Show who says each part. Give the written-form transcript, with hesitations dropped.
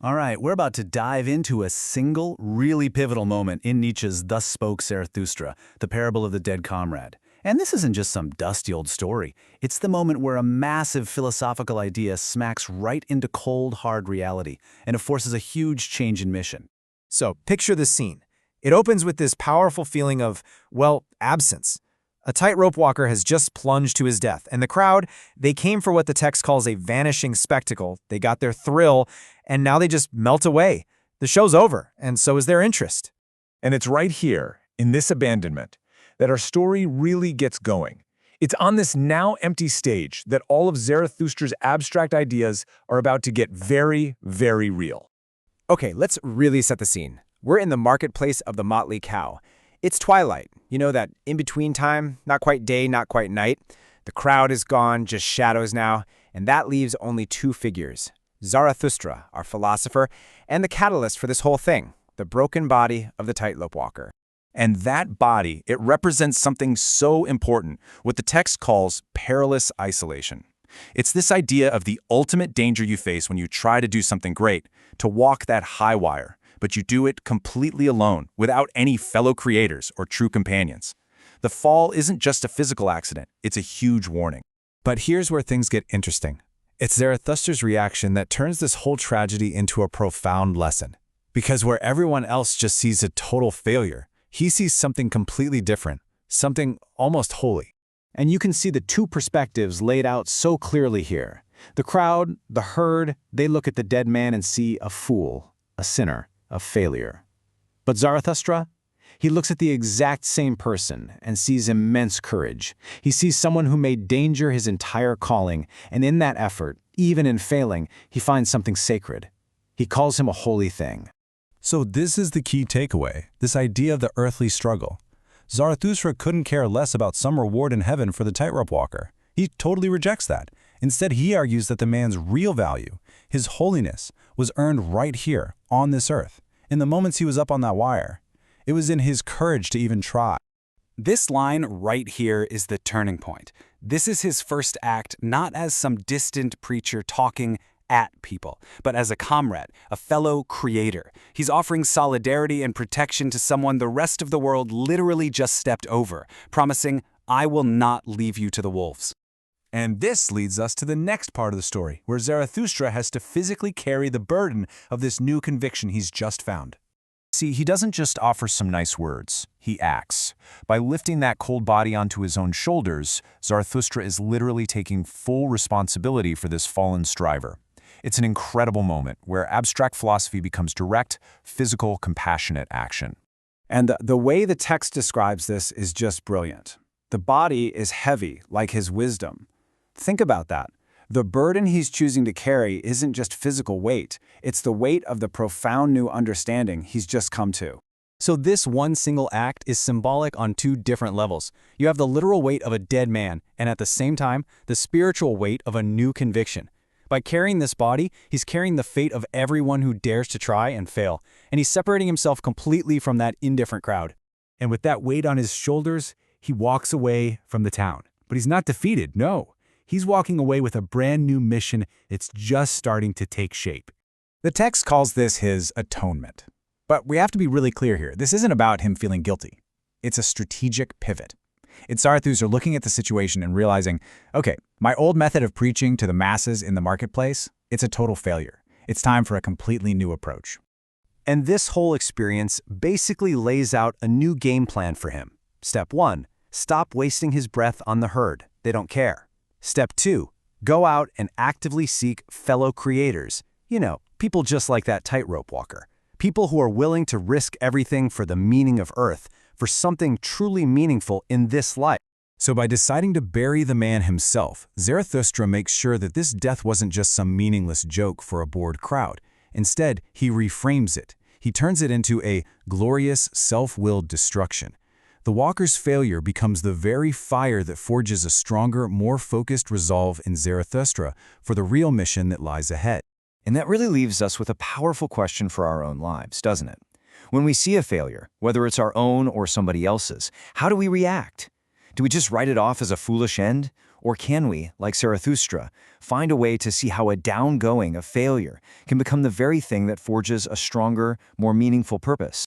Speaker 1: All right, we're about to dive into a single, really pivotal moment in Nietzsche's Thus Spoke Zarathustra, the parable of the dead comrade. And this isn't just some dusty old story. It's the moment where a massive philosophical idea smacks right into cold, hard reality, and it forces a huge change in mission.
Speaker 2: So, picture this scene. It opens with this powerful feeling of, well, absence. A tightrope walker has just plunged to his death, and the crowd, they came for what the text calls a vanishing spectacle. They got their thrill, and now they just melt away. The show's over, and so is their interest.
Speaker 3: And it's right here, in this abandonment, that our story really gets going. It's on this now empty stage that all of Zarathustra's abstract ideas are about to get very, very real.
Speaker 2: Okay, let's really set the scene. We're in the marketplace of the Motley Cow. It's twilight, that in-between time, not quite day, not quite night. The crowd is gone, just shadows now, and that leaves only two figures. Zarathustra, our philosopher, and the catalyst for this whole thing, the broken body of the tightrope walker.
Speaker 1: And that body, it represents something so important, what the text calls perilous isolation. It's this idea of the ultimate danger you face when you try to do something great, to walk that high wire, but you do it completely alone, without any fellow creators or true companions. The fall isn't just a physical accident, it's a huge warning.
Speaker 4: But here's where things get interesting. It's Zarathustra's reaction that turns this whole tragedy into a profound lesson. Because where everyone else just sees a total failure, he sees something completely different, something almost holy.
Speaker 1: And you can see the two perspectives laid out so clearly here. The crowd, the herd, they look at the dead man and see a fool, a sinner, a failure. But Zarathustra? He looks at the exact same person and sees immense courage. He sees someone who made danger his entire calling, and in that effort, even in failing, he finds something sacred. He calls him a holy thing.
Speaker 4: So this is the key takeaway, this idea of the earthly struggle. Zarathustra couldn't care less about some reward in heaven for the tightrope walker. He totally rejects that. Instead, he argues that the man's real value, his holiness, was earned right here, on this earth, in the moments he was up on that wire. It was in his courage to even try.
Speaker 5: This line right here is the turning point. This is his first act, not as some distant preacher talking at people, but as a comrade, a fellow creator. He's offering solidarity and protection to someone the rest of the world literally just stepped over, promising, "I will not leave you to the wolves."
Speaker 4: And this leads us to the next part of the story, where Zarathustra has to physically carry the burden of this new conviction he's just found. See, he doesn't just offer some nice words, he acts. By lifting that cold body onto his own shoulders, Zarathustra is literally taking full responsibility for this fallen striver. It's an incredible moment where abstract philosophy becomes direct, physical, compassionate action.
Speaker 1: And the way the text describes this is just brilliant. The body is heavy, like his wisdom. Think about that. The burden he's choosing to carry isn't just physical weight, it's the weight of the profound new understanding he's just come to.
Speaker 5: So this one single act is symbolic on two different levels. You have the literal weight of a dead man, and at the same time, the spiritual weight of a new conviction. By carrying this body, he's carrying the fate of everyone who dares to try and fail, and he's separating himself completely from that indifferent crowd.
Speaker 4: And with that weight on his shoulders, he walks away from the town. But he's not defeated, no. He's walking away with a brand new mission that's just starting to take shape.
Speaker 2: The text calls this his atonement. But we have to be really clear here. This isn't about him feeling guilty. It's a strategic pivot. It's Zarathustra looking at the situation and realizing, okay, my old method of preaching to the masses in the marketplace, it's a total failure. It's time for a completely new approach.
Speaker 1: And this whole experience basically lays out a new game plan for him. Step 1, stop wasting his breath on the herd. They don't care. Step 2, go out and actively seek fellow creators. People just like that tightrope walker. People who are willing to risk everything for the meaning of Earth, for something truly meaningful in this life.
Speaker 4: So by deciding to bury the man himself, Zarathustra makes sure that this death wasn't just some meaningless joke for a bored crowd. Instead, he reframes it. He turns it into a glorious, self-willed destruction. The walker's failure becomes the very fire that forges a stronger, more focused resolve in Zarathustra for the real mission that lies ahead.
Speaker 6: And that really leaves us with a powerful question for our own lives, doesn't it? When we see a failure, whether it's our own or somebody else's, how do we react? Do we just write it off as a foolish end? Or can we, like Zarathustra, find a way to see how a downgoing, a failure, can become the very thing that forges a stronger, more meaningful purpose?